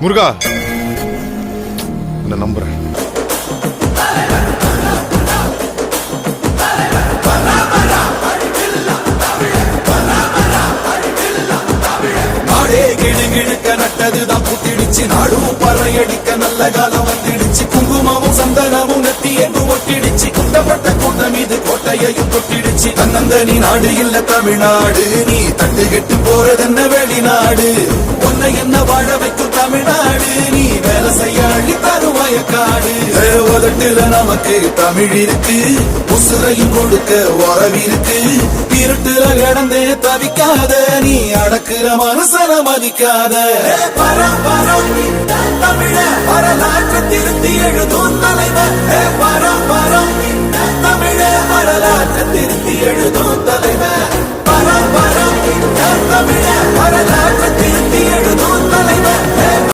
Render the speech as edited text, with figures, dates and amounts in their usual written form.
முருகா, நான் நம்புறேன். நட்டதுதான் புத்திடுச்சு, நாடும் பறையடிக்க நல்ல காலம் வந்துடுச்சு. குங்குமமும் சந்தனமும் நெத்தி என்று ஒட்டிடுச்சு, குண்டப்பட்ட கூட்டம் இது கோட்டையையும் தொட்டிடுச்சு. தன்னந்தனி நாடு இல்ல தமிழ்நாடு, நீ தட்டுகிட்டு போறதென்ன வெளிநாடு. உன்னை என்ன வாழ வைக்கும் தமிழ்நாடு, நீ வேலை செய்ய அள்ளி தரும் வயக்காடு. உதட்டுல நமக்கு தமிழ் இருக்கு, உசுரையும் கொடுக்க உறவிருக்கு. இருட்டுல கிடந்தே தவிக்காத, நீ அடக்குற மனசன மதிக்காத. பரம் தமிழ வரலாற்று திருத்தி எழுதும்